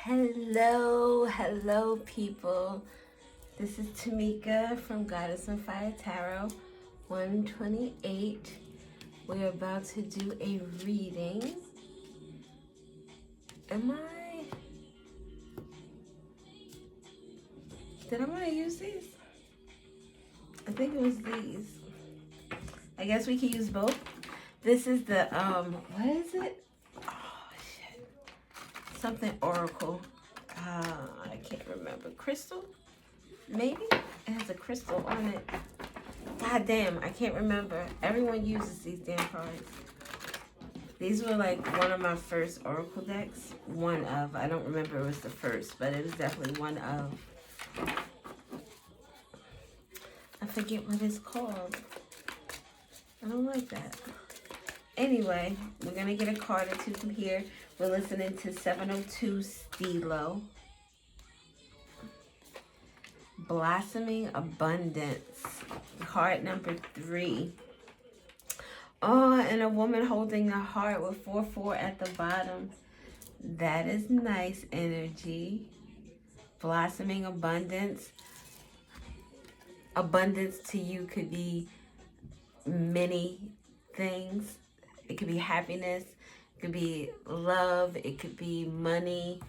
Hello people. This is Tamika from Goddess on Fire Tarot 128. We're about to do a reading. Did I want to use these? I think it was these. I guess we can use both. This is the, what is it? Oh, shit. Something Oracle. I can't remember. Crystal? Maybe? It has a crystal on it. God damn, I can't remember. Everyone uses these damn cards. These were like one of my first Oracle decks. One of. I don't remember it was the first, but it was definitely one of. I forget what it's called. I don't like that. Anyway, we're going to get a card or two from here. We're listening to 702 Stilo. Blossoming Abundance. Card number 3. Oh, and a woman holding a heart with 4-4 at the bottom. That is nice energy. Blossoming Abundance. Abundance to you could be many things. It could be happiness. It could be love. It could be money.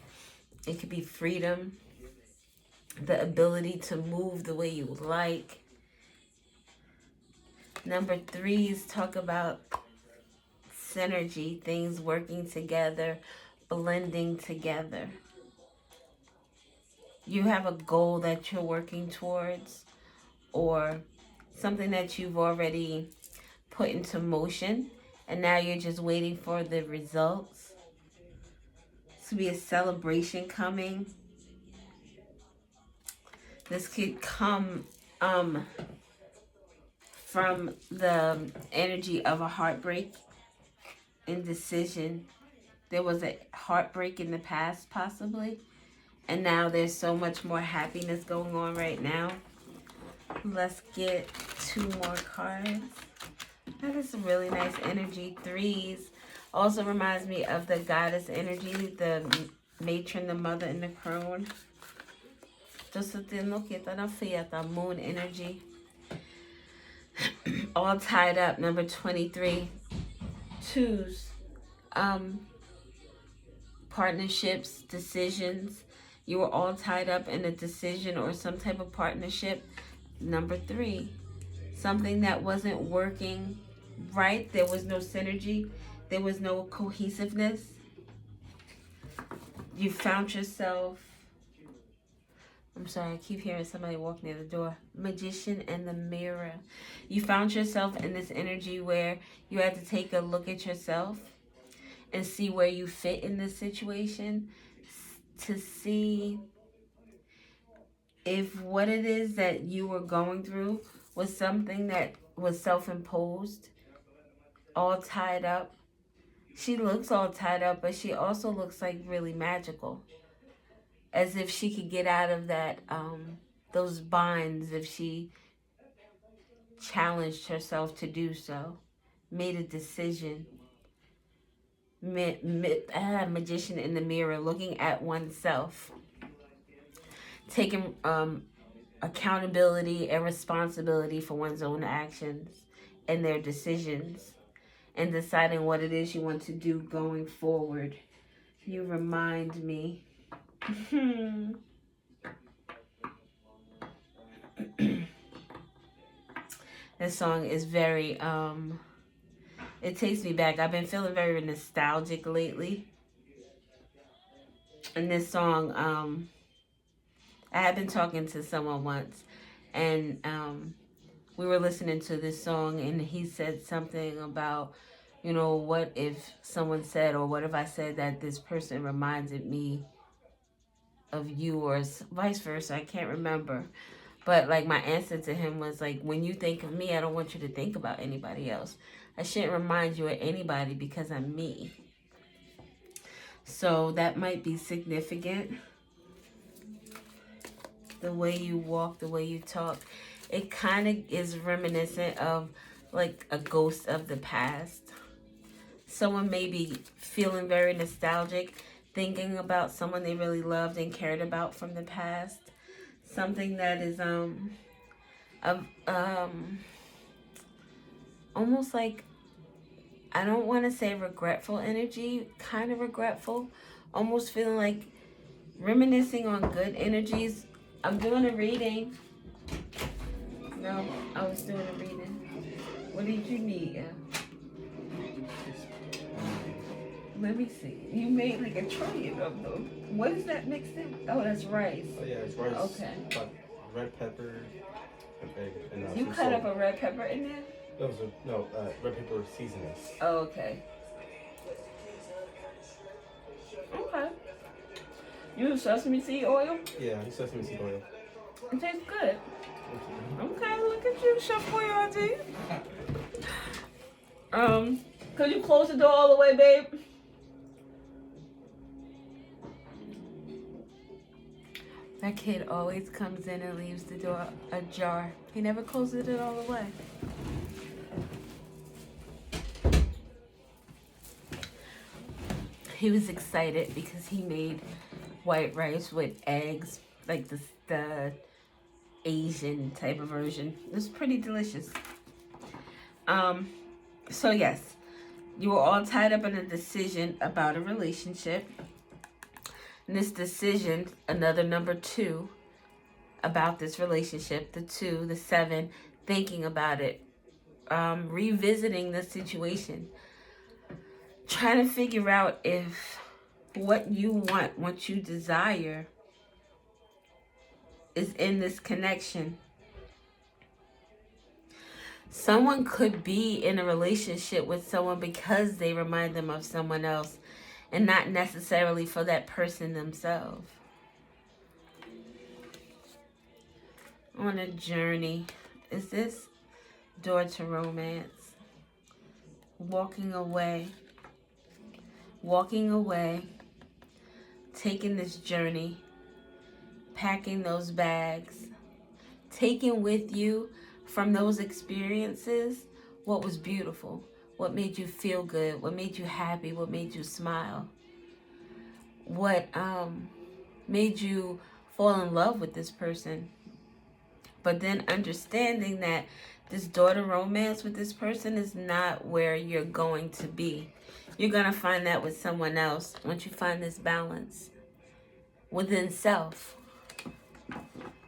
It could be freedom. The ability to move the way you like. Number 3s talk about synergy, things working together, blending together. You have a goal that you're working towards, or something that you've already put into motion, and now you're just waiting for the results. This could be a celebration coming. This could come from the energy of a heartbreak, indecision. There was a heartbreak in the past, possibly, and now there's so much more happiness going on right now. Let's get 2 more cards. That is some really nice energy. 3s also reminds me of the goddess energy, the matron, the mother, and the crone. Just the moon energy. All tied up. Number 23. 2s. Partnerships, decisions. You were all tied up in a decision or some type of partnership. Number 3. Something that wasn't working right. There was no synergy. There was no cohesiveness. You found yourself... I'm sorry, I keep hearing somebody walk near the door. Magician and the Mirror. You found yourself in this energy where you had to take a look at yourself and see where you fit in this situation, to see if what it is that you were going through was something that was self-imposed, all tied up. She looks all tied up, but she also looks like really magical. As if she could get out of that, those binds if she challenged herself to do so, made a decision. Magician in the Mirror, looking at oneself, taking accountability and responsibility for one's own actions and their decisions, and deciding what it is you want to do going forward. You remind me. This song is very, it takes me back. I've been feeling very nostalgic lately. And this song, I had been talking to someone once, and we were listening to this song, and he said something about, you know, what if someone said, or what if I said that this person reminded me of you, or vice versa. I can't remember. But like, my answer to him was like, when you think of me, I don't want you to think about anybody else. I shouldn't remind you of anybody because I'm me. So that might be significant. The way you walk, the way you talk. It kind of is reminiscent of like a ghost of the past. Someone may be feeling very nostalgic, thinking about someone they really loved and cared about from the past. Something that is of almost like, I don't want to say regretful energy, kind of regretful, almost feeling like reminiscing on good energies. I'm doing a reading. No, I was doing a reading. What did you need? Let me see. You made like a trillion of them. What is that mixed in? Oh, that's rice. Oh yeah, it's rice. Okay. Red pepper, and You cut up a red pepper in there? Red pepper seasonings. Oh, okay. Okay. You use sesame seed oil? Yeah, I use sesame seed oil. It tastes good. Okay, look at you, Chef Boyardee. Could you close the door all the way, babe? That kid always comes in and leaves the door ajar. He never closes it all the way. He was excited because he made white rice with eggs, like the Asian type of version. It was pretty delicious. So yes, you were all tied up in a decision about a relationship. And this decision, another number 2, about this relationship, the 2, the 7, thinking about it, revisiting the situation, trying to figure out if what you want, what you desire, is in this connection. Someone could be in a relationship with someone because they remind them of someone else, and not necessarily for that person themselves. On a journey. Is this door to romance? Walking away. Walking away. Taking this journey. Packing those bags. Taking with you from those experiences what was beautiful. What made you feel good? What made you happy? What made you smile? What made you fall in love with this person? But then understanding that this daughter romance with this person is not where you're going to be. You're going to find that with someone else once you find this balance within self.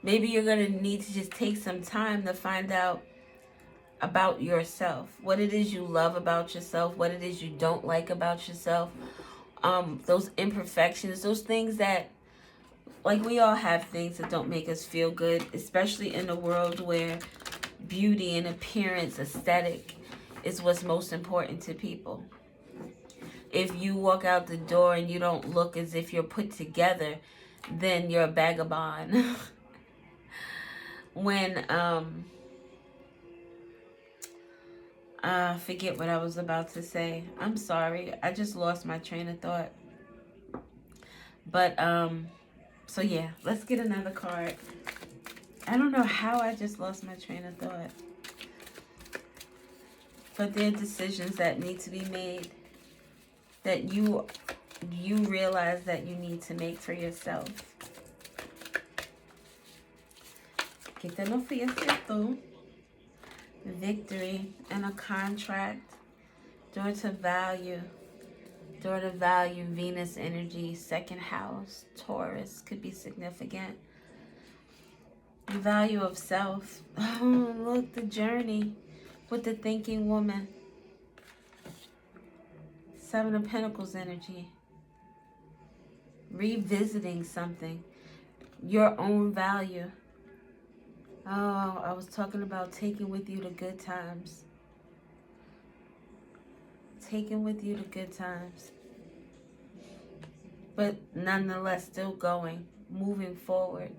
Maybe you're going to need to just take some time to find out about yourself, what it is you love about yourself, what it is you don't like about yourself, those imperfections, those things that, like, we all have things that don't make us feel good, especially in a world where beauty and appearance, aesthetic, is what's most important to people. If you walk out the door and you don't look as if you're put together, then you're a vagabond. When forget what I was about to say. I'm sorry. I just lost my train of thought. But, so yeah, let's get another card. I don't know how I just lost my train of thought. But there are decisions that need to be made that you realize that you need to make for yourself. Quítalo fiesta. Victory and a contract. Door to value. Door to value, Venus energy, 2nd house, Taurus could be significant. The value of self. Oh, look, the journey with the thinking woman. 7 of Pentacles energy. Revisiting something. Your own value. Oh, I was talking about taking with you the good times. Taking with you the good times. But nonetheless, still going, moving forward.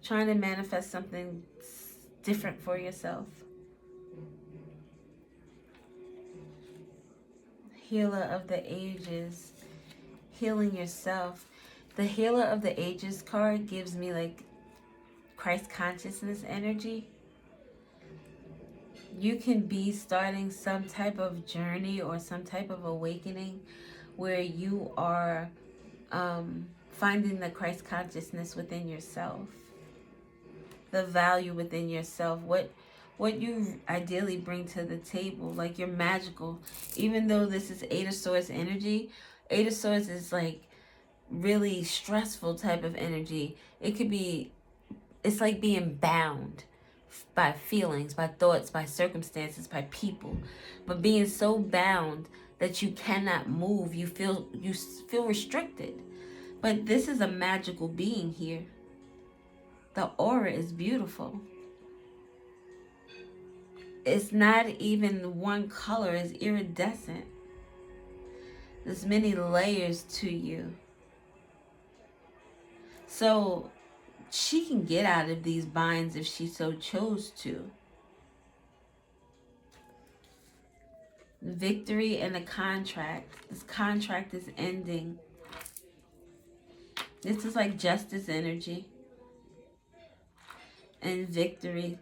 Trying to manifest something different for yourself. Healer of the ages. Healing yourself. The Healer of the Ages card gives me like Christ consciousness energy. You can be starting some type of journey or some type of awakening where you are finding the Christ consciousness within yourself, the value within yourself, what you ideally bring to the table. Like, you're magical. Even though this is Eight of Swords energy, Eight of Swords is like really stressful type of energy. It could be, it's like being bound by feelings, by thoughts, by circumstances, by people, but being so bound that you cannot move. You feel restricted. But this is a magical being here. The aura is beautiful. It's not even one color, it's iridescent. There's many layers to you. So she can get out of these binds if she so chose to. Victory and a contract. This contract is ending. This is like justice energy. And victory.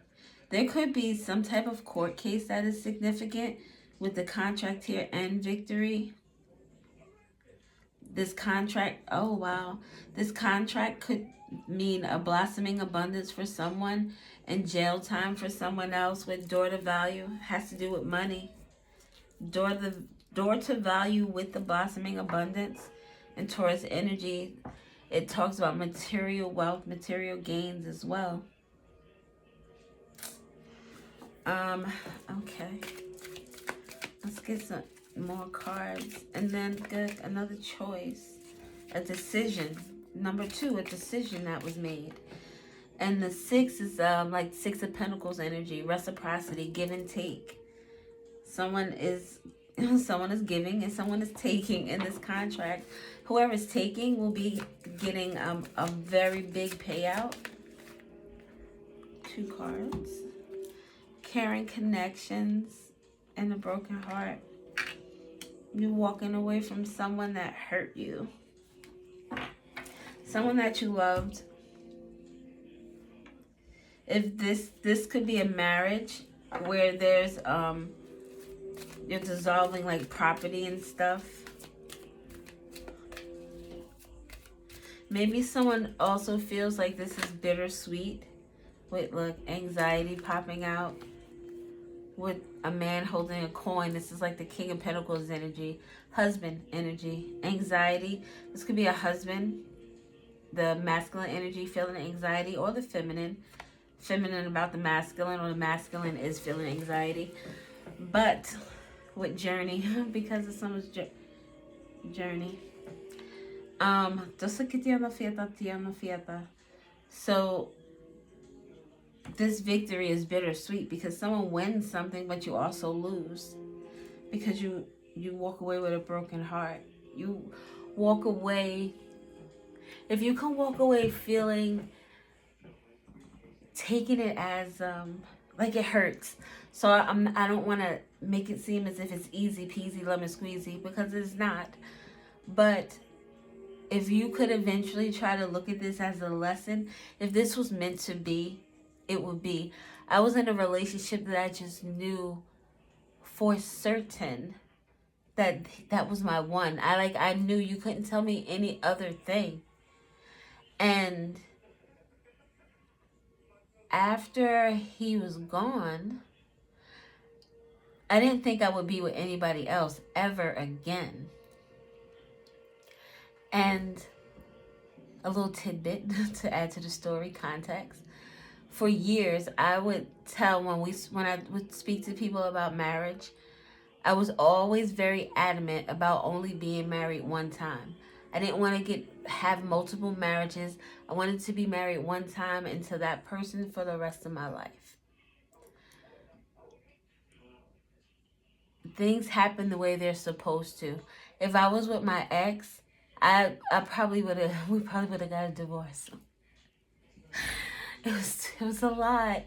There could be some type of court case that is significant with the contract here and victory. This contract, oh wow. This contract could mean a blossoming abundance for someone and jail time for someone else. With door to value, has to do with money. Door to value with the blossoming abundance. And Taurus energy, it talks about material wealth, material gains as well. Okay. Let's get some more cards. And then get another choice. A decision. Number 2, a decision that was made. And the 6 is like 6 of Pentacles energy. Reciprocity, give and take. Someone is giving and someone is taking in this contract. Whoever is taking will be getting a very big payout. 2 cards. Caring connections and a broken heart. You're walking away from someone that hurt you. Someone that you loved. If this could be a marriage where there's you're dissolving like property and stuff. Maybe someone also feels like this is bittersweet. With, look, anxiety popping out. With a man holding a coin. This is like the King of Pentacles energy. Husband energy. Anxiety. This could be a husband. The masculine energy feeling anxiety, or the feminine. Feminine about the masculine, or the masculine is feeling anxiety. But with journey, because of someone's journey. So this victory is bittersweet because someone wins something, but you also lose. Because you walk away with a broken heart. You walk away. If you can walk away feeling, taking it as like it hurts. So I don't want to make it seem as if it's easy peasy lemon squeezy, because it's not. But if you could eventually try to look at this as a lesson, if this was meant to be, it would be. I was in a relationship that I just knew for certain that was my one. I knew, you couldn't tell me any other thing. And after he was gone, I didn't think I would be with anybody else ever again. And a little tidbit to add to the story, context. For years, I would tell when I would speak to people about marriage, I was always very adamant about only being married one time. I didn't want to have multiple marriages. I wanted to be married one time and to that person for the rest of my life. Things happen the way they're supposed to. If I was with my ex, we probably would have got a divorce. It was a lot.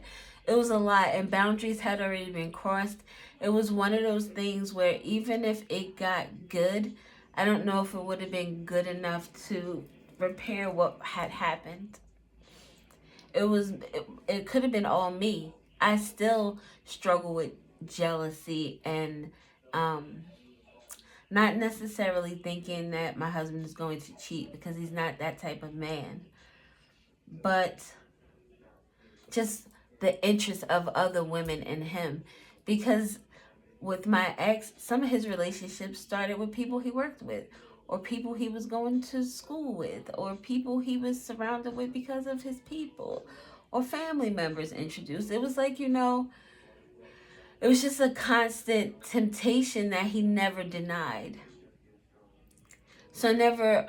It was a lot, and boundaries had already been crossed. It was one of those things where even if it got good, I don't know if it would have been good enough to repair what had happened. It could have been all me. I still struggle with jealousy and Not necessarily thinking that my husband is going to cheat, because he's not that type of man. But just the interest of other women in him. Because with my ex, some of his relationships started with people he worked with, or people he was going to school with, or people he was surrounded with because of his people, or family members introduced. It was like, it was just a constant temptation that he never denied. So never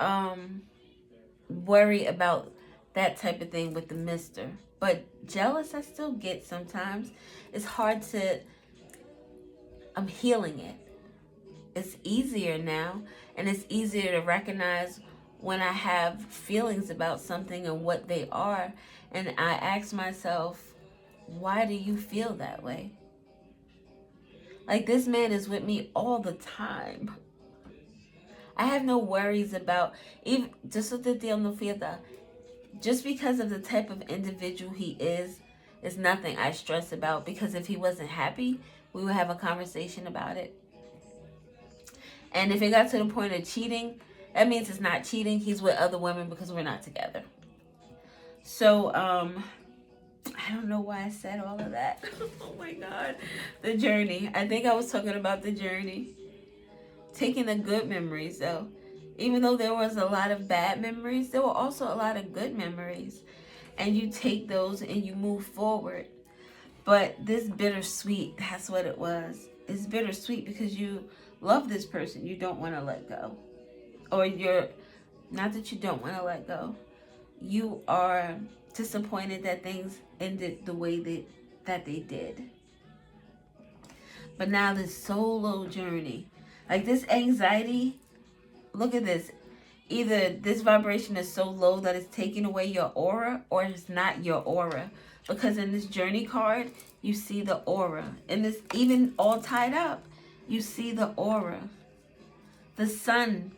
worry about that type of thing with the mister. But jealous I still get sometimes. It's hard to, I'm healing it. It's easier now, and it's easier to recognize when I have feelings about something and what they are. And I ask myself, why do you feel that way? Like, this man is with me all the time. I have no worries about, even just because of the type of individual he is nothing I stress about, because if he wasn't happy, we would have a conversation about it. And if it got to the point of cheating, that means it's not cheating. He's with other women because we're not together. So, I don't know why I said all of that. Oh my God. The journey. I think I was talking about the journey. Taking the good memories, though. Even though there was a lot of bad memories, there were also a lot of good memories. And you take those and you move forward. But this bittersweet, that's what it was. It's bittersweet because you love this person. You don't want to let go. Or not that you don't want to let go. You are disappointed that things ended the way that they did. But now this solo journey, like this anxiety, look at this. Either this vibration is so low that it's taking away your aura, or it's not your aura. Because in this journey card, you see the aura. And this, even all tied up, you see the aura. The sun.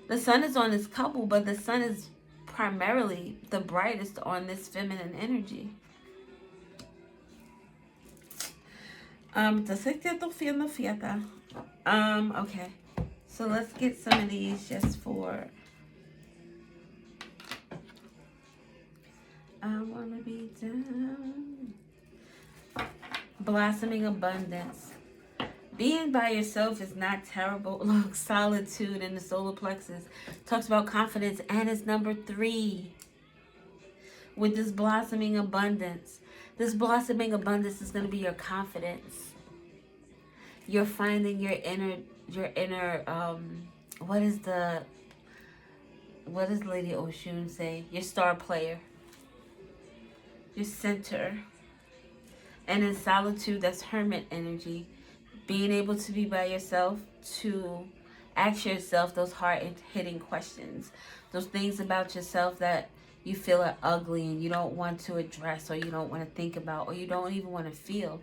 The sun is on this couple, but the sun is primarily the brightest on this feminine energy. Okay. So let's get some of these just for, I want to be down. Blossoming abundance. Being by yourself is not terrible. Look, solitude in the solar plexus talks about confidence, and it's number 3 with this blossoming abundance. This blossoming abundance is going to be your confidence. You're finding your inner what does Lady Oshun say? Your star player. Your center. And in solitude, that's hermit energy. Being able to be by yourself, to ask yourself those hard-hitting questions. Those things about yourself that you feel are ugly and you don't want to address, or you don't want to think about, or you don't even want to feel.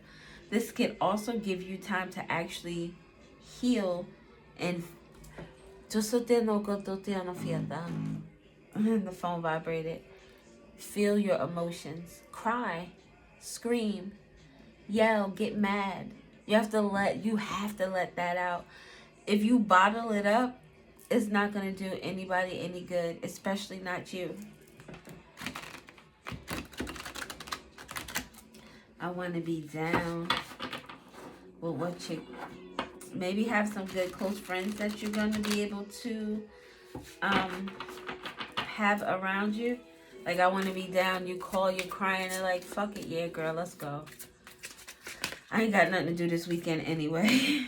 This can also give you time to actually heal and the phone vibrated. Feel your emotions. Cry. Scream. Yell. Get mad. You have to let that out. If you bottle it up, it's not going to do anybody any good, especially not you. I want to be down with what you, maybe have some good close friends that you're going to be able to have around you. Like, I want to be down, you call, you're crying, and like, fuck it, yeah, girl, let's go. I ain't got nothing to do this weekend anyway.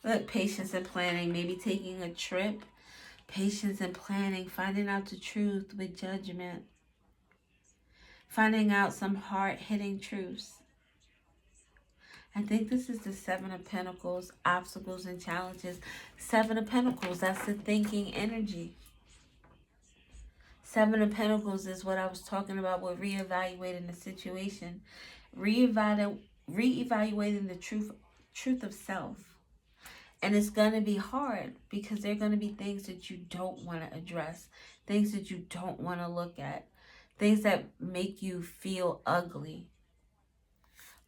Look, patience and planning, maybe taking a trip. Patience and planning, finding out the truth with judgment. Finding out some hard-hitting truths. I think this is the 7 of Pentacles, obstacles and challenges. 7 of Pentacles, that's the thinking energy. 7 of Pentacles is what I was talking about with reevaluating the situation. Reevaluating the truth of self. And it's going to be hard because there are going to be things that you don't want to address. Things that you don't want to look at. Things that make you feel ugly.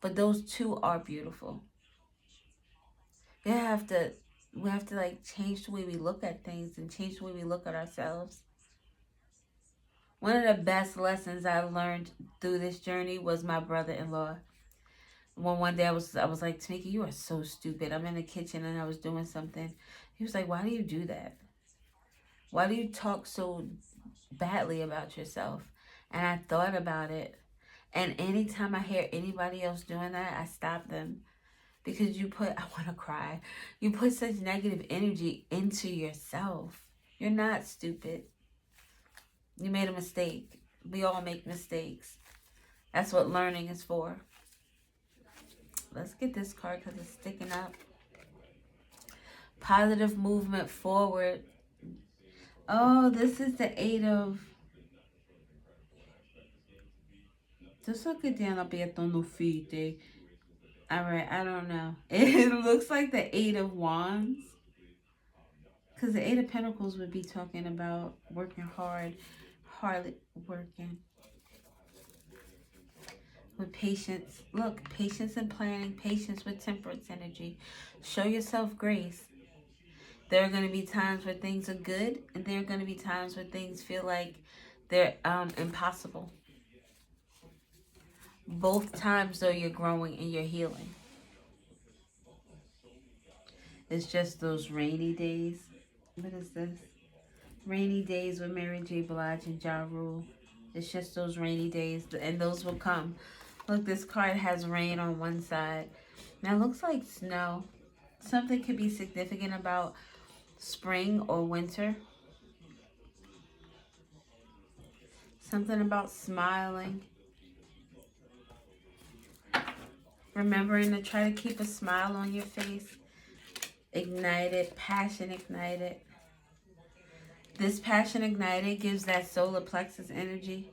But those too are beautiful. You have to we have to like change the way we look at things and change the way we look at ourselves. One of the best lessons I learned through this journey was my brother-in-law. One day I was like, Tamika, you are so stupid. I'm in the kitchen and I was doing something. He was like, why do you do that? Why do you talk so badly about yourself? And I thought about it. And anytime I hear anybody else doing that, I stop them. Because I want to cry. You put such negative energy into yourself. You're not stupid. You made a mistake. We all make mistakes. That's what learning is for. Let's get this card because it's sticking up. Positive movement forward. Oh, this is the 8 of... Só que tem apertão no fite. Alright, I don't know. It looks like the 8 of Wands. Because the 8 of Pentacles would be talking about working hard working. With patience. Look, patience and planning. Patience with temperance energy. Show yourself grace. There are going to be times where things are good. And there are going to be times where things feel like they're impossible. Both times, though, you're growing and you're healing. It's just those rainy days. What is this? Rainy days with Mary J. Blige and Ja Rule. It's just those rainy days, and those will come. Look, this card has rain on one side. Now, it looks like snow. Something could be significant about spring or winter. Something about smiling. Remembering to try to keep a smile on your face. Ignited, passion ignited. This passion ignited gives that solar plexus energy.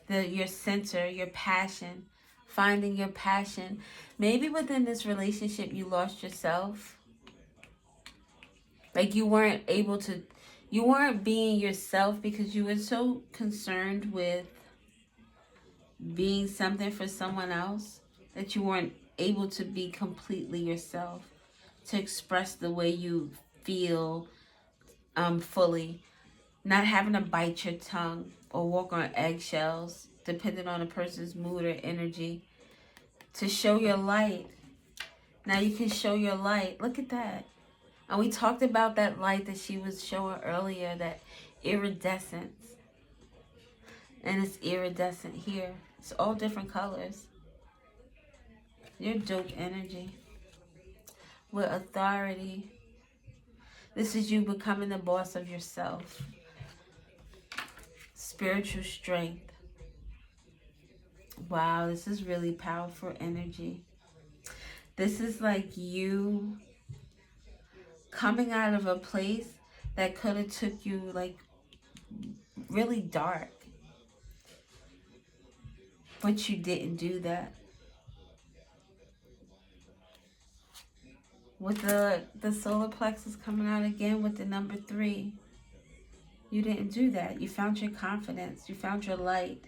Your center, your passion, finding your passion. Maybe within this relationship you lost yourself. Like you weren't being yourself because you were so concerned with being something for someone else that you weren't able to be completely yourself, to express the way you feel fully, not having to bite your tongue or walk on eggshells, depending on a person's mood or energy, to show your light. Now you can show your light. Look at that. And we talked about that light that she was showing earlier, that iridescence. And it's iridescent here. It's all different colors. You're dope energy. With authority. This is you becoming the boss of yourself. Spiritual strength. Wow, this is really powerful energy. This is like you coming out of a place that could have took you like really dark. But you didn't do that. With the solar plexus coming out again with the number 3. You didn't do that. You found your confidence. You found your light.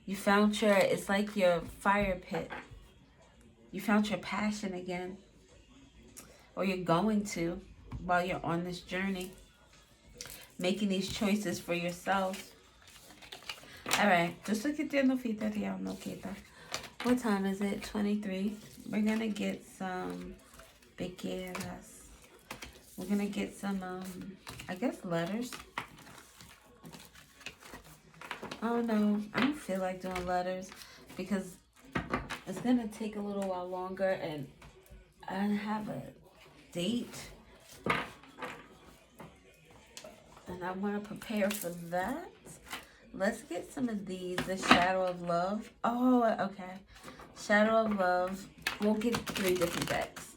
You found it's like your fire pit. You found your passion again. Or you're going to while you're on this journey. Making these choices for yourself. Alright, just look at your nofita. What time is it? 23. We're going to get some pequeñas. We're going to get some, I guess, letters. Oh, no. I don't feel like doing letters because it's going to take a little while longer and I have a date. And I want to prepare for that. Let's get some of these. The Shadow of Love. Oh, okay. Shadow of Love. We'll get 3 different decks.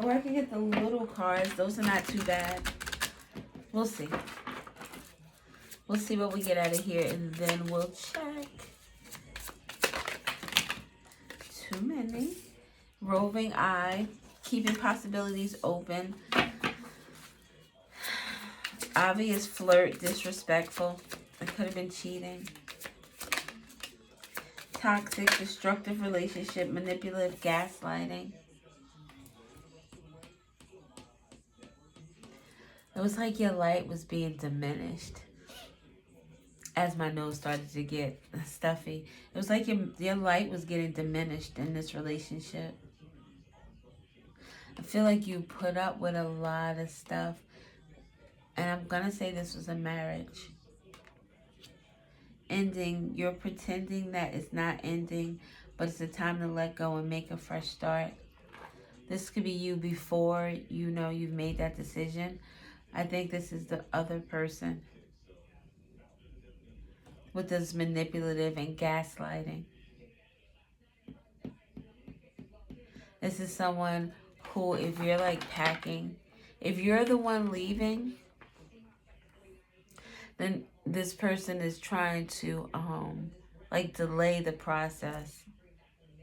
Or I can get the little cards. Those are not too bad. We'll see. We'll see what we get out of here, and then we'll check. Too many. Roving eye. Keeping possibilities open. Obvious flirt. Disrespectful. It could have been cheating. toxic, destructive relationship, manipulative, gaslighting. It was like your light was being diminished as my nose started to get stuffy. It was like your light was getting diminished in this relationship. I feel like you put up with a lot of stuff. And I'm going to say this was a marriage. Ending, you're pretending that it's not ending, but it's a time to let go and make a fresh start. This could be you before you know you've made that decision. I think this is the other person with this manipulative and gaslighting. This is someone who, if you're like packing, if you're the one leaving, then this person is trying to like delay the process.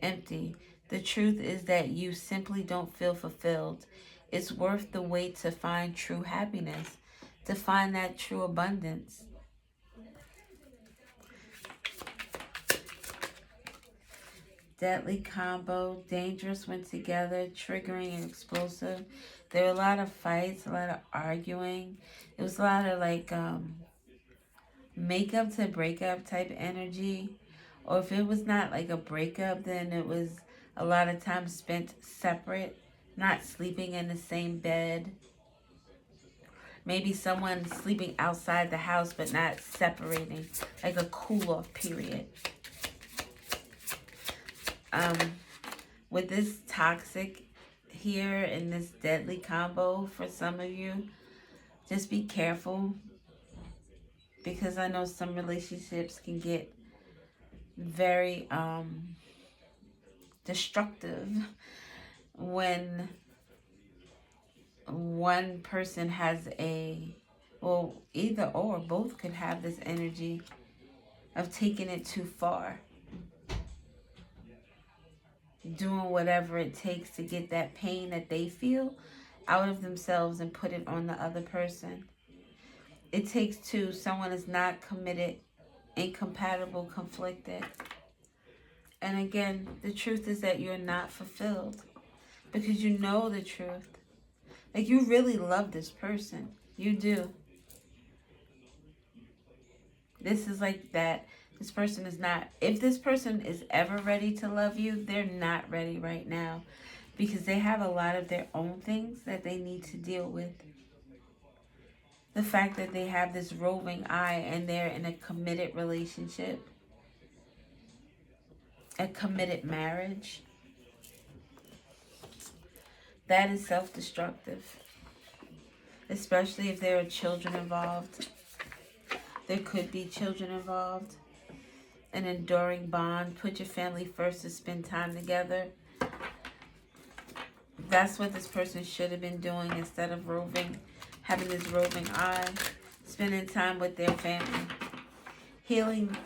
Empty. The truth is that you simply don't feel fulfilled. It's worth the wait to find true happiness, to find that true abundance. Deadly combo, dangerous when together, triggering and explosive. There were a lot of fights, a lot of arguing. It was a lot of like makeup to breakup type energy. Or if it was not like a breakup, then it was a lot of time spent separate, not sleeping in the same bed. Maybe someone sleeping outside the house but not separating, like a cool-off period. With this toxic here in this deadly combo for some of you, just be careful, because I know some relationships can get very destructive when one person has well, either or both could have this energy of taking it too far, doing whatever it takes to get that pain that they feel out of themselves and put it on the other person. It takes two. Someone is not committed, incompatible, conflicted. And again, the truth is that you're not fulfilled because you know the truth. Like, you really love this person. You do. This is like that. This person is not. If this person is ever ready to love you, they're not ready right now because they have a lot of their own things that they need to deal with. The fact that they have this roving eye and they're in a committed relationship, a committed marriage, that is self-destructive. Especially if there are children involved. There could be children involved. An enduring bond. Put your family first to spend time together. That's what this person should have been doing instead of having this roving eye. Spending time with their family. Healing.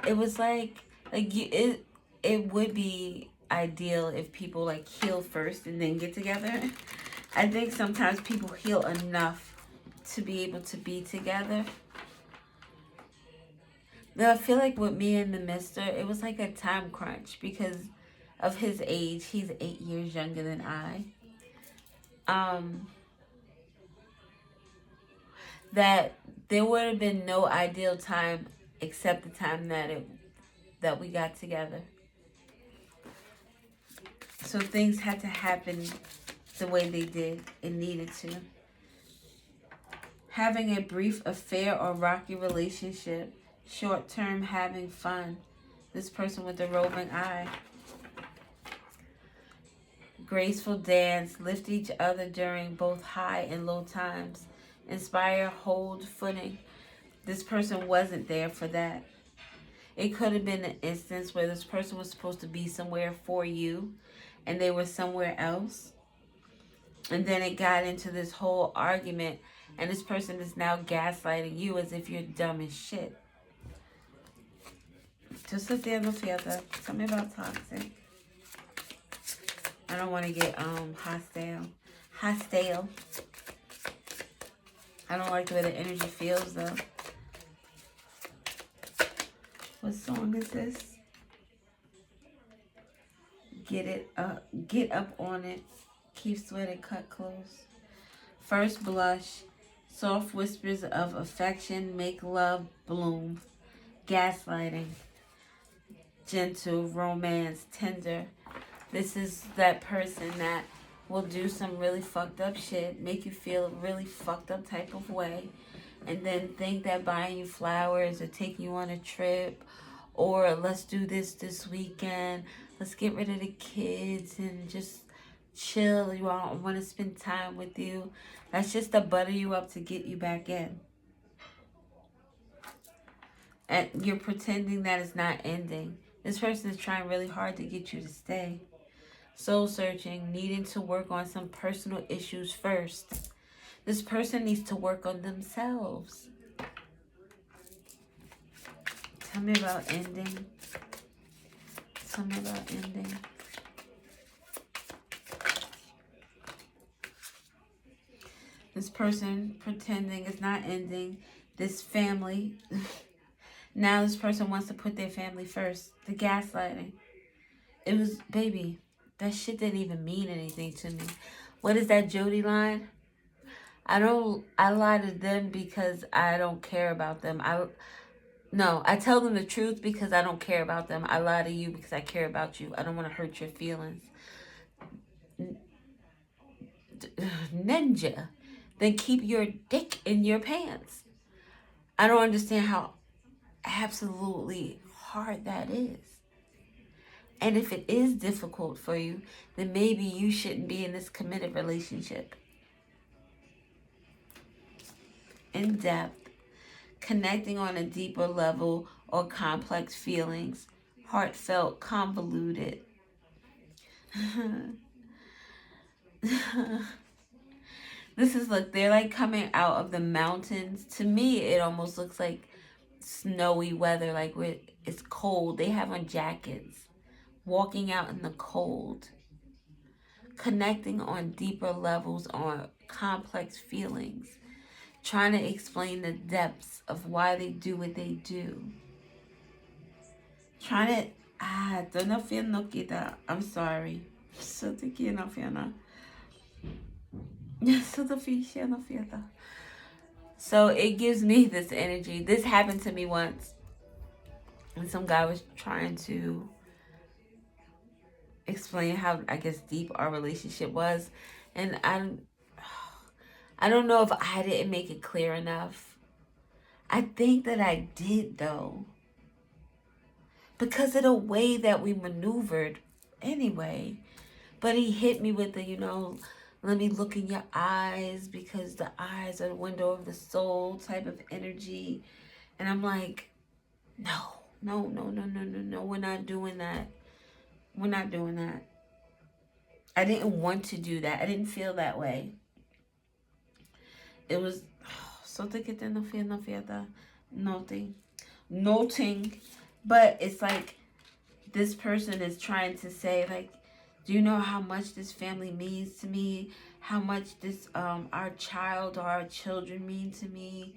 It was like it would be ideal if people like heal first and then get together. I think sometimes people heal enough to be able to be together. Now, I feel like with me and the mister, it was like a time crunch because of his age. He's 8 years younger than I. That there would have been no ideal time except the time that we got together. So things had to happen the way they did. It needed to. Having a brief affair or rocky relationship. Short term, having fun. This person with the roving eye. Graceful dance. Lift each other during both high and low times. Inspire, hold, footing. This person wasn't there for that. It could have been an instance where this person was supposed to be somewhere for you and they were somewhere else. And then it got into this whole argument and this person is now gaslighting you as if you're dumb as shit. Just sit there and look together. Tell me about toxic. I don't want to get hostile. I don't like the way the energy feels though. What song is this? get up on it. Keep sweating, cut close. First blush. Soft whispers of affection make love bloom. Gaslighting. Gentle, romance, tender. This is that person that will do some really fucked up shit, make you feel a really fucked up type of way, and then think that buying you flowers or taking you on a trip or let's do this weekend, let's get rid of the kids and just chill, you all want to spend time with you. That's just to butter you up to get you back in. And you're pretending that it's not ending. This person is trying really hard to get you to stay. Soul searching, needing to work on some personal issues first. This person needs to work on themselves. Tell me about ending. Tell me about ending. This person pretending it's not ending. This family. Now this person wants to put their family first. The gaslighting. It was, baby, that shit didn't even mean anything to me. What is that Jody line? I lie to them because I don't care about them. I tell them the truth because I don't care about them. I lie to you because I care about you. I don't want to hurt your feelings. Ninja. Then keep your dick in your pants. I don't understand how absolutely hard that is. And if it is difficult for you, then maybe you shouldn't be in this committed relationship. In depth, connecting on a deeper level or complex feelings, heartfelt, convoluted. This is, look, they're like coming out of the mountains. To me, it almost looks like snowy weather, like where it's cold. They have on jackets, walking out in the cold, connecting on deeper levels, on complex feelings, trying to explain the depths of why they do what they do. Trying to, I'm sorry. So it gives me this energy. This happened to me once. And some guy was trying to explain how, I guess, deep our relationship was. And I don't know if I didn't make it clear enough. I think that I did, though. Because of the way that we maneuvered anyway. But he hit me with the, let me look in your eyes because the eyes are the window of the soul type of energy. And I'm like, no, we're not doing that. We're not doing that. I didn't want to do that. I didn't feel that way. It was, noting. But it's like, this person is trying to say, like, do you know how much this family means to me? How much this, our child or our children mean to me?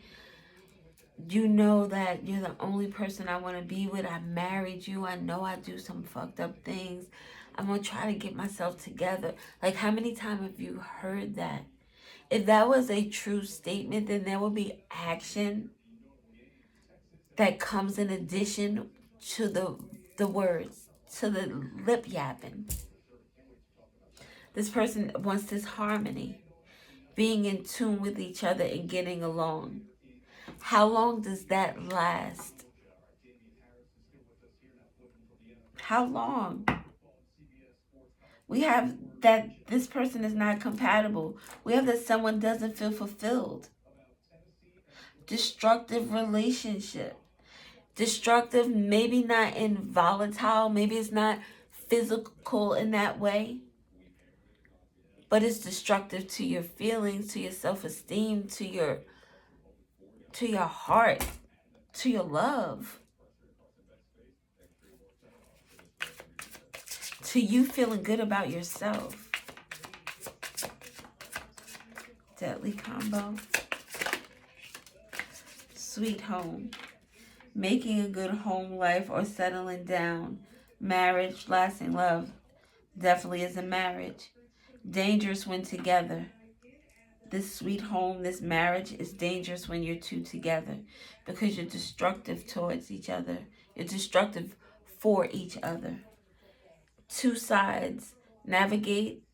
You know that you're the only person I want to be with. I married you. I know I do some fucked up things. I'm going to try to get myself together. Like, how many times have you heard that? If that was a true statement, then there will be action that comes in addition to the words, to the lip yapping. This person wants this harmony, being in tune with each other and getting along. How long does that last? How long? We have that this person is not compatible. We have that someone doesn't feel fulfilled. Destructive relationship. Destructive, maybe not in volatile, maybe it's not physical in that way. But it's destructive to your feelings, to your self-esteem, to your heart, to your love. To you feeling good about yourself. Deadly combo. Sweet home. Making a good home life or settling down. Marriage, lasting love. Definitely is a marriage. Dangerous when together. This sweet home, this marriage is dangerous when you're two together because you're destructive towards each other. You're destructive for each other. Two sides navigate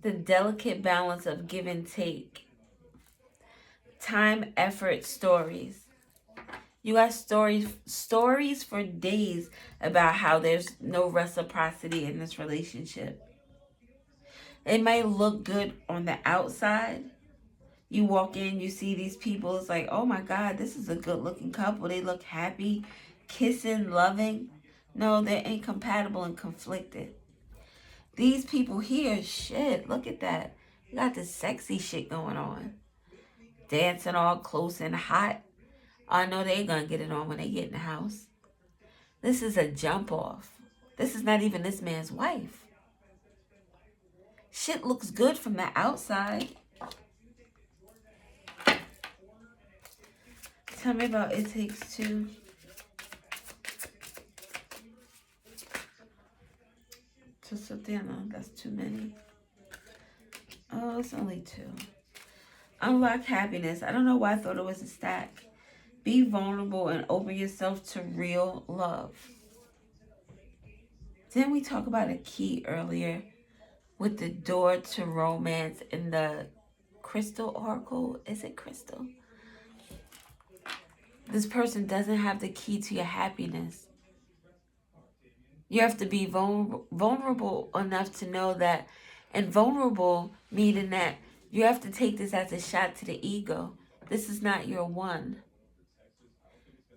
the delicate balance of give and take. Time, effort, stories. You got stories for days about how there's no reciprocity in this relationship. It might look good on the outside. You walk in, you see these people, it's like, oh my God, this is a good looking couple. They look happy, kissing, loving. No, they're incompatible and conflicted. These people here, shit, look at that. You got this sexy shit going on. Dancing all close and hot. I know they're gonna get it on when they get in the house. This is a jump off. This is not even this man's wife. Shit looks good from the outside. Tell me about It Takes Two. That's too many. Oh, it's only two. Unlock happiness. I don't know why I thought it was a stack. Be vulnerable and open yourself to real love. Didn't we talk about a key earlier with the door to romance in the crystal oracle? Is it crystal? This person doesn't have the key to your happiness. You have to be vulnerable enough to know that, and vulnerable meaning that you have to take this as a shot to the ego. This is not your one.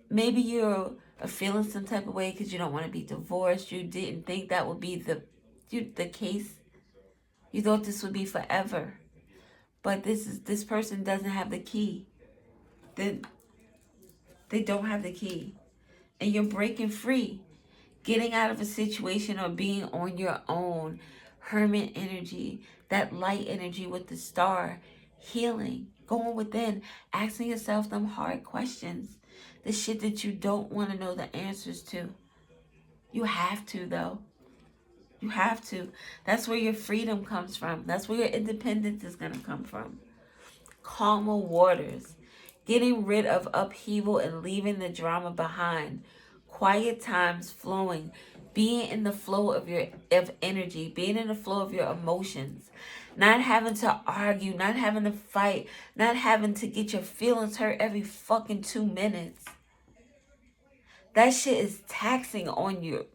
Maybe you're feeling some type of way because you don't want to be divorced. You didn't think that would be the case. You thought this would be forever. But this person doesn't have the key. They don't have the key. And you're breaking free. Getting out of a situation or being on your own. Hermit energy. That light energy with the star. Healing. Going within. Asking yourself them hard questions. The shit that you don't want to know the answers to. You have to, though. You have to. That's where your freedom comes from. That's where your independence is going to come from. Calmer waters. Getting rid of upheaval and leaving the drama behind. Quiet times flowing. Being in the flow of energy. Being in the flow of your emotions. Not having to argue. Not having to fight. Not having to get your feelings hurt every fucking 2 minutes. That shit is taxing on you.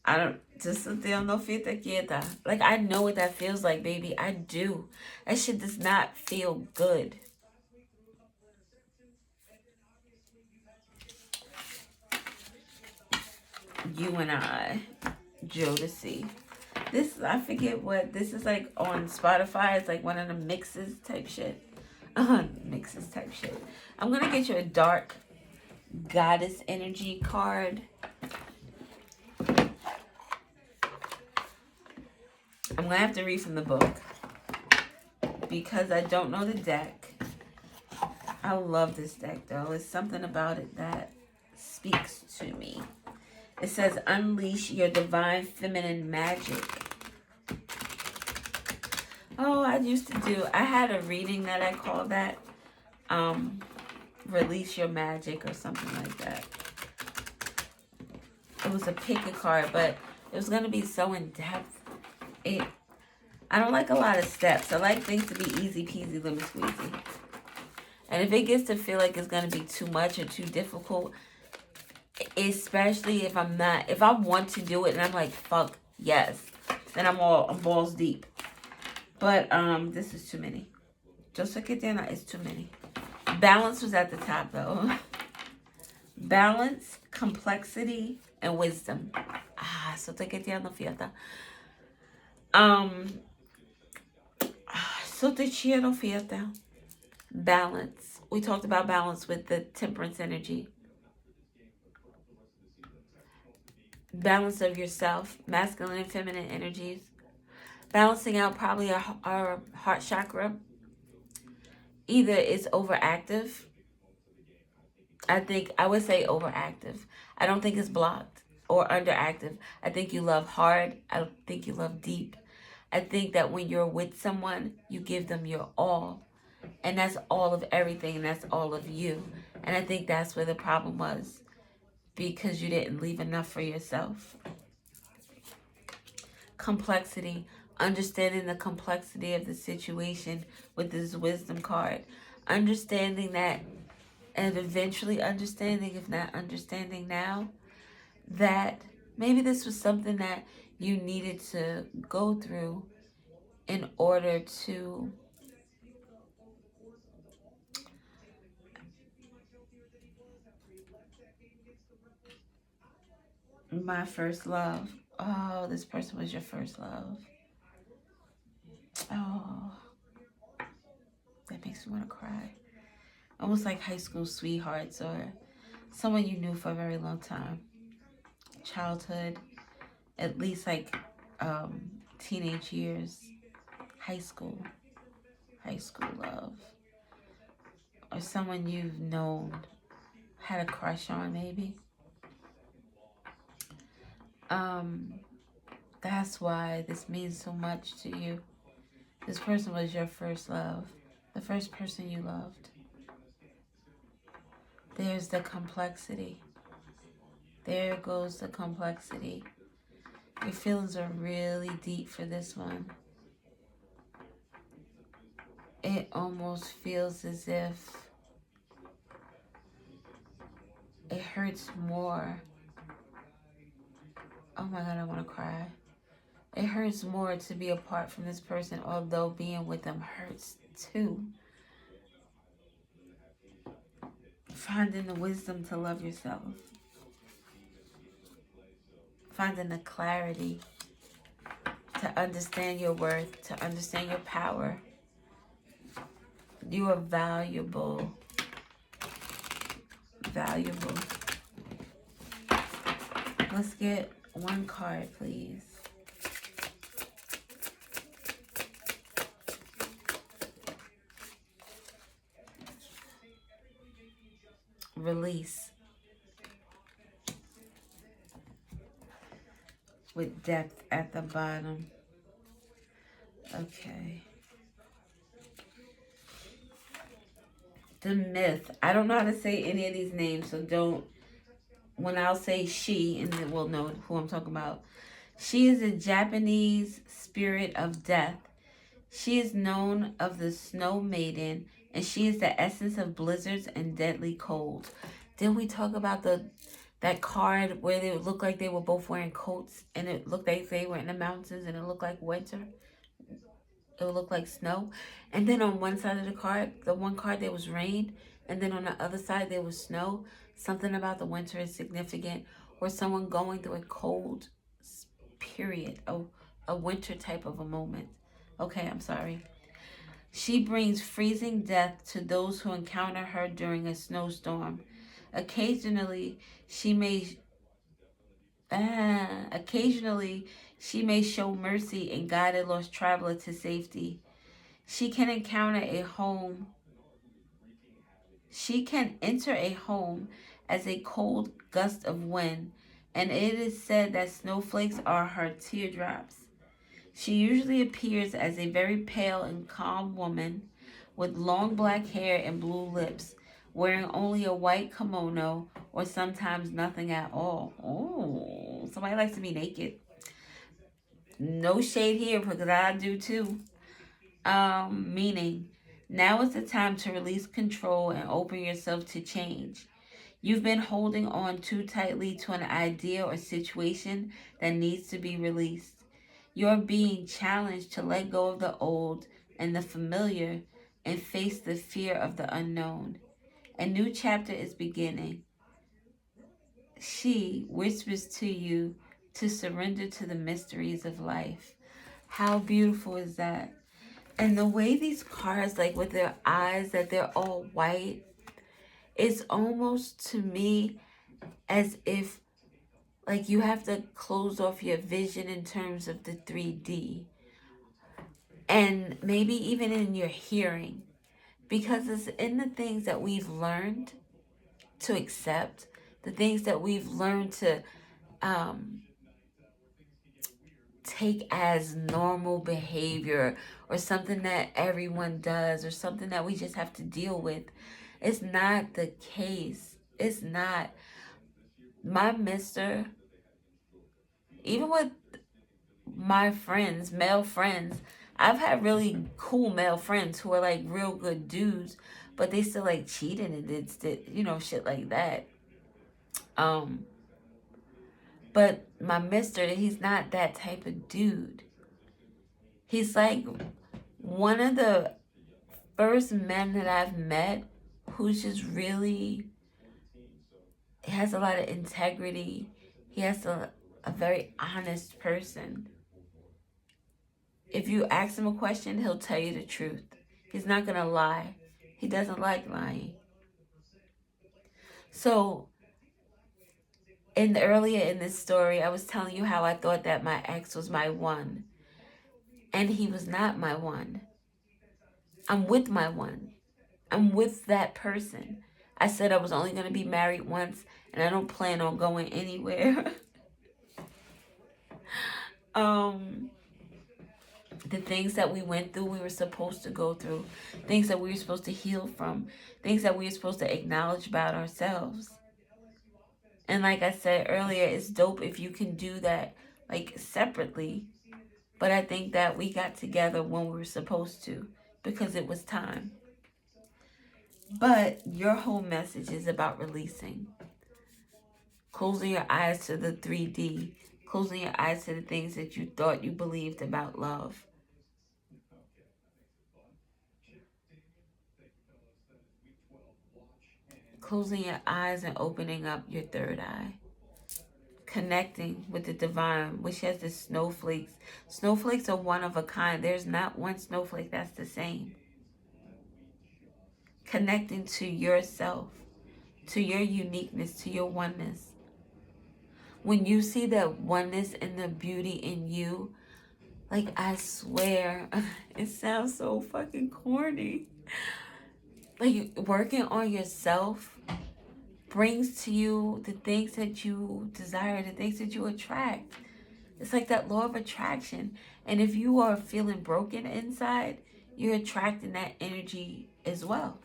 I don't, just no fiesta quieta. Like, I know what that feels like, baby. I do. That shit does not feel good. You and I, Jodeci. This, I forget what, this is like on Spotify. It's like one of the mixes type shit. Mixes type shit. I'm going to get you a dark goddess energy card. I'm going to have to read from the book because I don't know the deck. I love this deck, though. It's something about it that speaks to me. It says, unleash your divine feminine magic. Oh, I had a reading that I called that, release your magic or something like that. It was a pick a card, but it was going to be so in depth. I don't like a lot of steps. I like things to be easy peasy lemon squeezy. And if it gets to feel like it's going to be too much or too difficult, especially if I want to do it and I'm like, fuck, yes, then I'm balls deep. But this is too many. Just like it is too many. Balance was at the top, though. Balance, complexity, and wisdom. So te que no fiesta. So te quiero fiesta. Balance. We talked about balance with the temperance energy. Balance of yourself, masculine and feminine energies. Balancing out probably our heart chakra. Either it's overactive. I would say overactive. I don't think it's blocked. or underactive. I think you love hard. I think you love deep. I think that when you're with someone, you give them your all. And that's all of everything, and that's all of you. And I think that's where the problem was, because you didn't leave enough for yourself. Complexity. Understanding the complexity of the situation with this wisdom card. Understanding that, and eventually understanding, if not understanding now, that maybe this was something that you needed to go through in order to my first love. Oh, this person was your first love. Oh, that makes me want to cry. Almost like high school sweethearts or someone you knew for a very long time. Childhood, at least like teenage years, high school love. Or someone you've known, had a crush on maybe. That's why this means so much to you. This person was your first love, the first person you loved. There's the complexity. There goes the complexity. Your feelings are really deep for this one. It almost feels as if it hurts more. Oh my God, I want to cry. It hurts more to be apart from this person, although being with them hurts too. Finding the wisdom to love yourself. Finding the clarity to understand your worth, to understand your power. You are valuable. Valuable. Let's get one card, please. Release. With depth at the bottom. Okay. The myth. I don't know how to say any of these names, so don't. When I'll say she, and then we'll know who I'm talking about. She is a Japanese spirit of death. She is known of the snow maiden, and she is the essence of blizzards and deadly cold. Didn't we talk about that card where they looked like they were both wearing coats, and it looked like they were in the mountains, and it looked like winter? It would look like snow. And then on one side of the card, the one card, there was rain, and then on the other side there was snow. Something about the winter is significant, or someone going through a cold period, a winter type of a moment. Okay, I'm sorry. She brings freezing death to those who encounter her during a snowstorm. Occasionally, she may show mercy and guide a lost traveler to safety. She can enter a home as a cold gust of wind, and it is said that snowflakes are her teardrops. She usually appears as a very pale and calm woman with long black hair and blue lips, wearing only a white kimono or sometimes nothing at all. Oh, somebody likes to be naked. No shade here because I do too. Meaning, now is the time to release control and open yourself to change. You've been holding on too tightly to an idea or situation that needs to be released. You're being challenged to let go of the old and the familiar and face the fear of the unknown. A new chapter is beginning. She whispers to you to surrender to the mysteries of life. How beautiful is that? And the way these cards, like with their eyes, that they're all white, it's almost to me as if like you have to close off your vision in terms of the 3D. And maybe even in your hearing. Because it's in the things that we've learned to accept, the things that we've learned to take as normal behavior or something that everyone does or something that we just have to deal with. It's not the case. It's not. My mister, even with my friends, male friends, I've had really cool male friends who are like real good dudes, but they still like cheated and did shit like that. But my mister, he's not that type of dude. He's like one of the first men that I've met who's just really has a lot of integrity. He has a very honest person. If you ask him a question, he'll tell you the truth. He's not going to lie. He doesn't like lying. So, earlier in this story, I was telling you how I thought that my ex was my one. And he was not my one. I'm with my one. I'm with that person. I said I was only going to be married once, and I don't plan on going anywhere. The things that we went through, we were supposed to go through. Things that we were supposed to heal from. Things that we were supposed to acknowledge about ourselves. And like I said earlier, it's dope if you can do that, like, separately. But I think that we got together when we were supposed to, because it was time. But your whole message is about releasing. Closing your eyes to the 3D. Closing your eyes to the things that you thought you believed about love. Closing your eyes and opening up your third eye. Connecting with the divine, which has the snowflakes. Snowflakes are one of a kind. There's not one snowflake that's the same. Connecting to yourself, to your uniqueness, to your oneness. When you see that oneness and the beauty in you, like, I swear, it sounds so fucking corny. Like, working on yourself brings to you the things that you desire, the things that you attract. It's like that law of attraction. And if you are feeling broken inside, you're attracting that energy as well.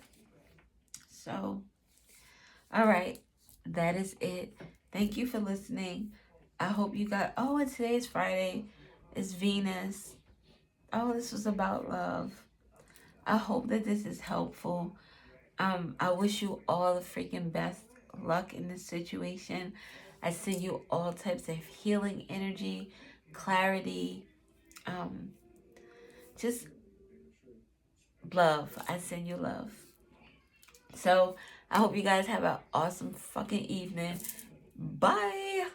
So, all right, that is it. Thank you for listening. I hope you got, and today is Friday. It's Venus. This was about love. I hope that this is helpful. I wish you all the freaking best luck in this situation. I send you all types of healing energy, clarity, just love. I send you love. So I hope you guys have an awesome fucking evening. Bye.